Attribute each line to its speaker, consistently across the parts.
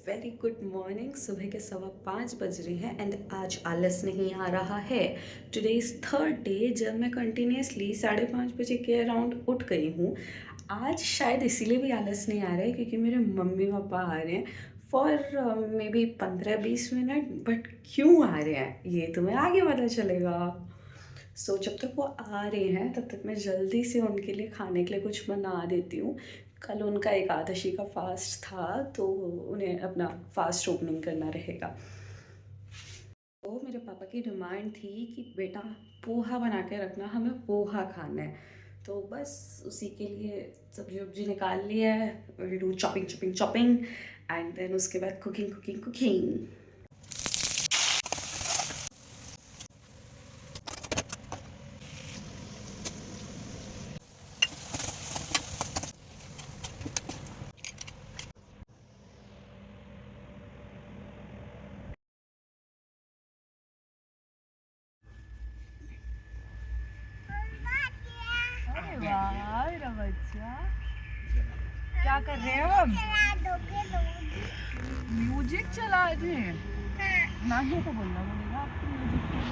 Speaker 1: Very good morning. सुबह के 5:15 बज रहे हैं एंड आज आलस नहीं आ रहा है। टुडे इज़ थर्ड डे जब मैं कंटिन्यूसली 5:30 बजे के अराउंड उठ गई हूँ। आज शायद इसीलिए भी आलस नहीं आ रहा है क्योंकि मेरे मम्मी पापा आ रहे हैं for may be 15-20 minute. But क्यों आ रहे हैं ये तुम्हें आगे पता चलेगा। जब तक वो आ रहे हैं तब तक मैं जल्दी से उनके लिए खाने के लिए कुछ बना देती हूँ। कल उनका एकादशी का फास्ट था तो उन्हें अपना फास्ट ओपनिंग करना रहेगा। तो मेरे पापा की डिमांड थी कि बेटा पोहा बना के रखना, हमें पोहा खाना है। तो बस उसी के लिए सब्जी वब्जी निकाल लिया है। Will do chopping chopping chopping and then उसके बाद कुकिंग कुकिंग कुकिंग।
Speaker 2: अरे वाह मेरा बच्चा, क्या कर रहे हो हम? म्यूजिक चला रहे हैं। नानी को बोलना पड़ेगा आपको म्यूजिक के लिए।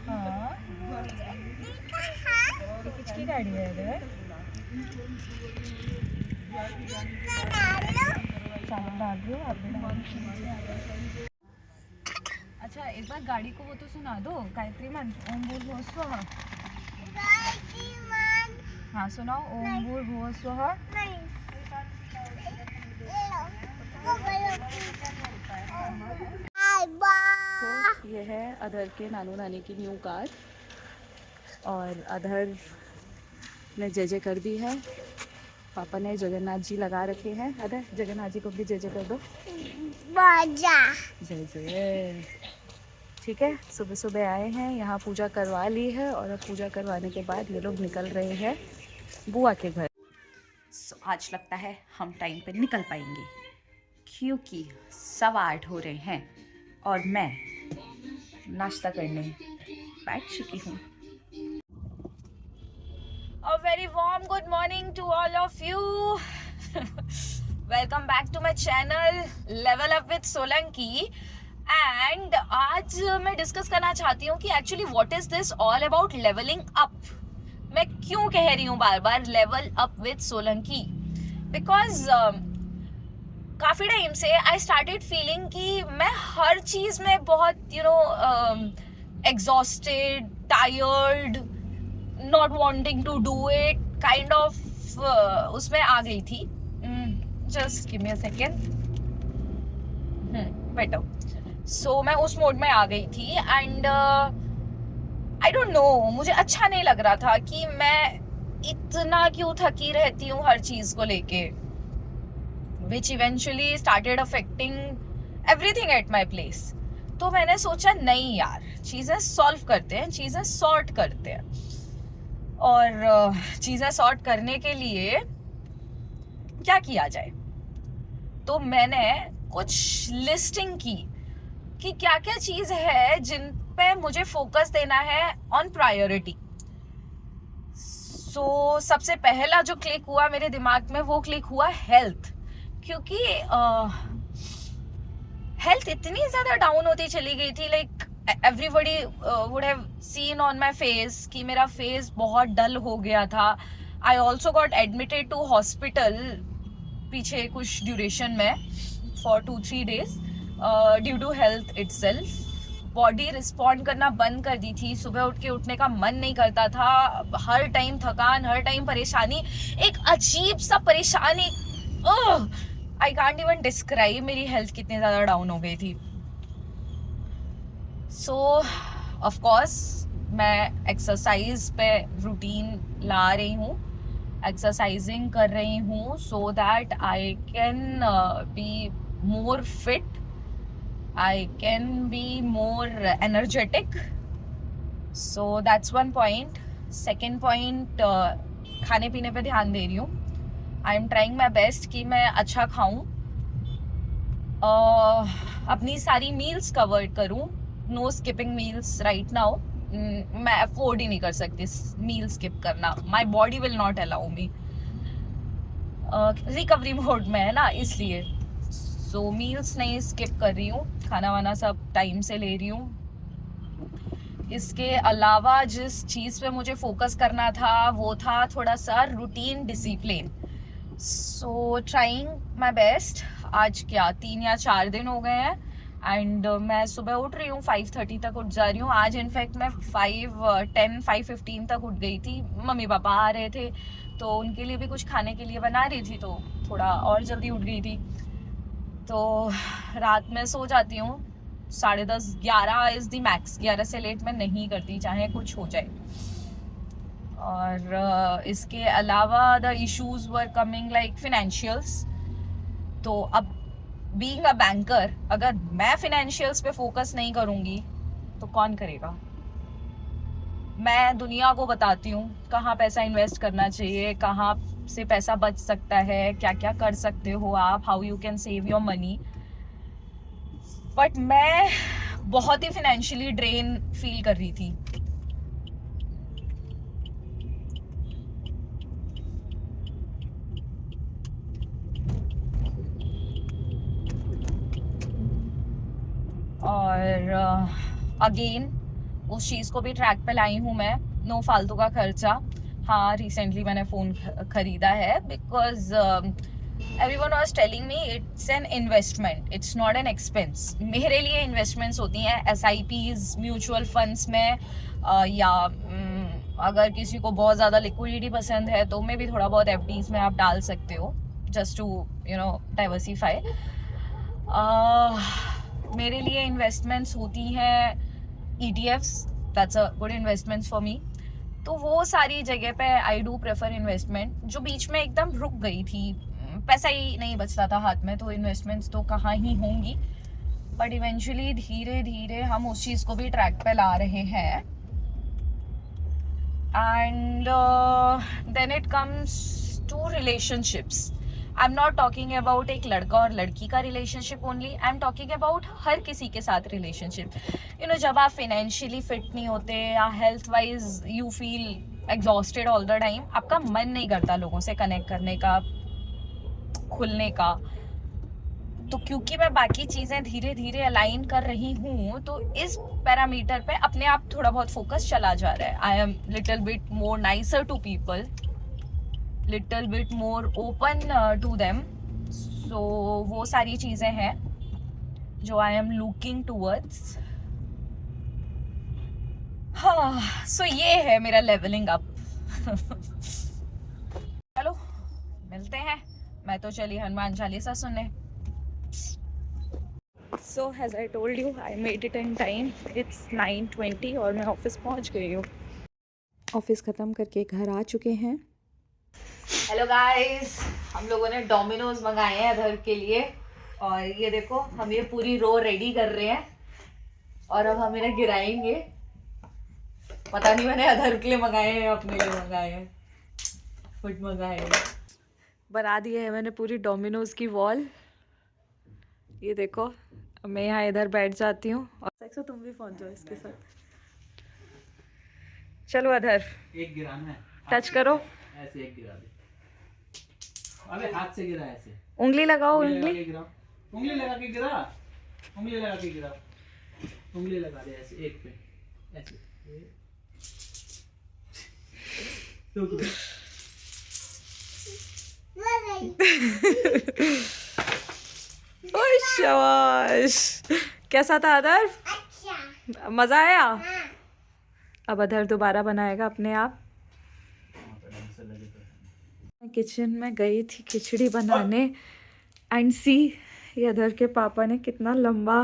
Speaker 2: हाँ, किसकी गाड़ी है इधर? चावल डाल रही हो आप भी डाल दो। अच्छा, एक बार गाड़ी को वो तो सुना दो, गायत्री मंत्र ओम भूर्भुवः स्वः। हाँ सुनाओ, ओम भूर्भुवः स्वः। तो ये है अधर के नानू नानी की न्यू कार और अधर ने जय जय कर दी है। पापा ने जगन्नाथ जी लगा रखे हैं। अधर जगन्नाथ जी को भी जय जय कर दो। जय जय। ठीक है, सुबह सुबह आए हैं, यहाँ पूजा करवा ली है और अब पूजा करवाने के बाद ये लोग निकल रहे हैं बुआ के घर। आज लगता है हम टाइम पे निकल पाएंगे क्योंकि 8:15 हो रहे हैं और मैं नाश्ता करने बैठ चुकी हूँ। A very warm good morning to all of you. Welcome back to my channel Level Up with Solanki. And आज मैं डिस्कस करना चाहती हूँ कि actually what is this all about levelling up. मैं क्यों कह रही हूँ बार बार level up with Solanki? Because काफ़ी टाइम से आई स्टार्टेड फीलिंग कि मैं हर चीज़ में बहुत exhausted, tired, not wanting to do it kind of उसमें आ गई थी। Just give me a second. बैठो। सो मैं उस मोड में आ गई थी एंड आई डोंट नो, मुझे अच्छा नहीं लग रहा था कि मैं इतना क्यों थकी रहती हूँ हर चीज़ को लेके, which eventually started affecting everything at my place. तो मैंने सोचा नहीं यार, चीज़ें सॉल्व करते हैं, चीज़ें सॉर्ट करते हैं। और चीज़ें सॉर्ट करने के लिए क्या किया जाए, तो मैंने कुछ लिस्टिंग की कि क्या क्या चीज़ है जिन पे मुझे फोकस देना है ऑन प्रायोरिटी। सो सबसे पहला जो क्लिक हुआ मेरे दिमाग में वो क्लिक हुआ हेल्थ, क्योंकि हेल्थ इतनी ज़्यादा डाउन होती चली गई थी। Like everybody would have seen on my face कि मेरा फेस बहुत डल हो गया था। I also got admitted to hospital पीछे कुछ ड्यूरेशन में for 2-3 days due to health itself. Body respond करना बंद कर दी थी, सुबह उठ के उठने का मन नहीं करता था, हर टाइम थकान, हर टाइम परेशानी, एक अजीब सा परेशानी। आई कांट इवन डिस्क्राइब मेरी हेल्थ कितनी ज़्यादा डाउन हो गई थी। सो ऑफ कोर्स मैं एक्सरसाइज पे रूटीन ला रही हूँ, एक्सरसाइजिंग कर रही हूँ so that I can be more fit, I can be more energetic. So that's one point. Second point, खाने पीने पे ध्यान दे रही हूँ। I am trying my best कि मैं अच्छा खाऊं, अपनी सारी मील्स कवर करूं, no skipping meals right now. मैं अफोर्ड ही नहीं कर सकती मील स्किप करना, my body will not allow me. Recovery mode में है ना, इसलिए सो मील्स नहीं स्किप कर रही हूँ, खाना वाना सब टाइम से ले रही हूँ। इसके अलावा जिस चीज़ पे मुझे फोकस करना था वो था थोड़ा सा routine discipline. So trying my best. आज क्या 3 या 4 दिन हो गए हैं एंड मैं सुबह उठ रही हूँ, 5:30 तक उठ जा रही हूँ। आज इनफैक्ट मैं 5:10 5:15 तक उठ गई थी, मम्मी पापा आ रहे थे तो उनके लिए भी कुछ खाने के लिए बना रही थी, तो थोड़ा और जल्दी उठ गई थी। तो रात में सो जाती हूँ 10:30 11 इज़ दी मैक्स, 11 से लेट मैं नहीं करती चाहे कुछ हो जाए। और इसके अलावा the issues were coming like financials. तो अब बीइंग अ बैंकर, अगर मैं फिनेंशियल्स पे फोकस नहीं करूँगी तो कौन करेगा? मैं दुनिया को बताती हूँ कहाँ पैसा इन्वेस्ट करना चाहिए, कहाँ से पैसा बच सकता है, क्या क्या कर सकते हो आप, how you can save your money. But मैं बहुत ही फिनेंशियली ड्रेन फील कर रही थी। और अगेन उस चीज़ को भी ट्रैक पे लाई हूँ मैं, नो फालतू का खर्चा। हाँ, रिसेंटली मैंने फ़ोन खरीदा है because everyone was telling me it's an investment, it's not an expense. मेरे लिए इन्वेस्टमेंट्स होती हैं SIPs, म्यूचुअल फंड्स में, या अगर किसी को बहुत ज़्यादा लिक्विडिटी पसंद है तो मैं भी थोड़ा बहुत FDs में आप डाल सकते हो, जस्ट टू डाइवर्सिफाई। मेरे लिए इन्वेस्टमेंट्स होती हैं ETFs, that's a good investments for me. तो वो सारी जगह पे आई डू प्रेफर इन्वेस्टमेंट। जो बीच में एकदम रुक गई थी, पैसा ही नहीं बचता था हाथ में, तो इन्वेस्टमेंट्स तो कहाँ ही होंगी। बट इवेंचुअली धीरे धीरे हम उस चीज़ को भी ट्रैक पे ला रहे हैं। And then it comes to relationships. I am not talking about एक लड़का और लड़की का relationship only, I am talking about हर किसी के साथ रिलेशनशिप। जब आप फिनेंशियली फिट नहीं होते या health wise you feel exhausted all the time, आपका मन नहीं करता लोगों से कनेक्ट करने का, खुलने का। तो क्योंकि मैं बाकी चीज़ें धीरे धीरे अलाइन कर रही हूँ, तो इस पैरामीटर पे अपने आप थोड़ा बहुत फोकस चला जा रहा है। I am little bit more nicer to people, little bit more open to them. So वो सारी चीज़ें हैं जो आई एम लुकिंग टूवर्ड्स। हाँ, सो ये है मेरा लेवलिंग अप। चलो मिलते हैं, मैं तो चली हनुमान चालीसा सुनने। So has I told you, I made it in time. It's 9:20 और मैं ऑफिस पहुंच गई हूँ।
Speaker 1: ऑफिस ख़त्म करके घर आ चुके हैं।
Speaker 2: हेलो गाइस, हम लोगों ने डोमिनोज मंगाए हैं अधर के लिए, और ये देखो हम ये पूरी रो रेडी कर रहे हैं और अब हम इन्हें गिराएंगे। पता नहीं मैंने अधर के लिए मंगाए हैं, अपने लिए मंगाए हैं, फुट मंगाए हैं।
Speaker 1: बना दिए है मैंने पूरी डोमिनोज की वॉल। ये देखो, अब मैं यहाँ इधर बैठ जाती हूँ और सेक्सो तुम भी पहुँच जाओ इसके साथ। चलो अधर,
Speaker 3: एक गिराना है,
Speaker 1: टच करो,
Speaker 3: ऐसे एक गिरा दे। अबे हाथ से गिरा, ऐसे
Speaker 1: उंगली लगाओ,
Speaker 3: उंगली लगा
Speaker 1: उंगली
Speaker 3: के गिरा, उंगली लगा के गिरा, उंगली लगा के गिरा, उंगली लगा दे ऐसे एक पे, ऐसे तो
Speaker 1: ओह शाबाश। कैसा था अधर? अच्छा, मजा आया? अब अधर दोबारा बनाएगा अपने आप। मैं किचन में गई थी खिचड़ी बनाने एंड सी, ये अधर के पापा ने कितना लंबा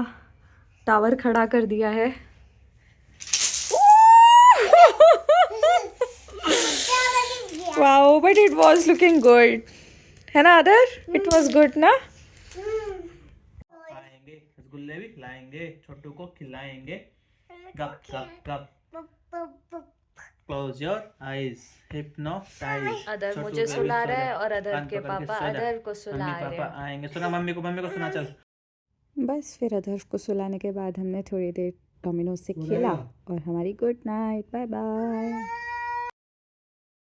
Speaker 1: टावर खड़ा कर दिया है। Wow, but it was looking good, है ना अधर? इट वाज गुड ना?
Speaker 3: खाएंगे, रसगुल्ले भी खिलाएंगे, छोटू को खिलाएंगे, गप गप गप। Close your eyes, hypnotize.
Speaker 2: अदर
Speaker 3: छोटू
Speaker 2: मुझे
Speaker 3: बेबी
Speaker 2: सुला
Speaker 3: सो
Speaker 2: रहा
Speaker 3: जा,
Speaker 2: है और अदर
Speaker 3: कान
Speaker 2: के
Speaker 3: पकड़ के
Speaker 2: पापा
Speaker 3: सो जा।
Speaker 2: अदर को सुला
Speaker 3: मम्मी
Speaker 2: रहे
Speaker 3: पापा
Speaker 2: हैं।
Speaker 3: आएंगे, सुना मम्मी को सुना चल।
Speaker 1: बस फिर अदर्श को सुलाने के बाद हमने थोड़ी देर डोमिनोज से खेला और हमारी गुड नाइट, बाय बाय।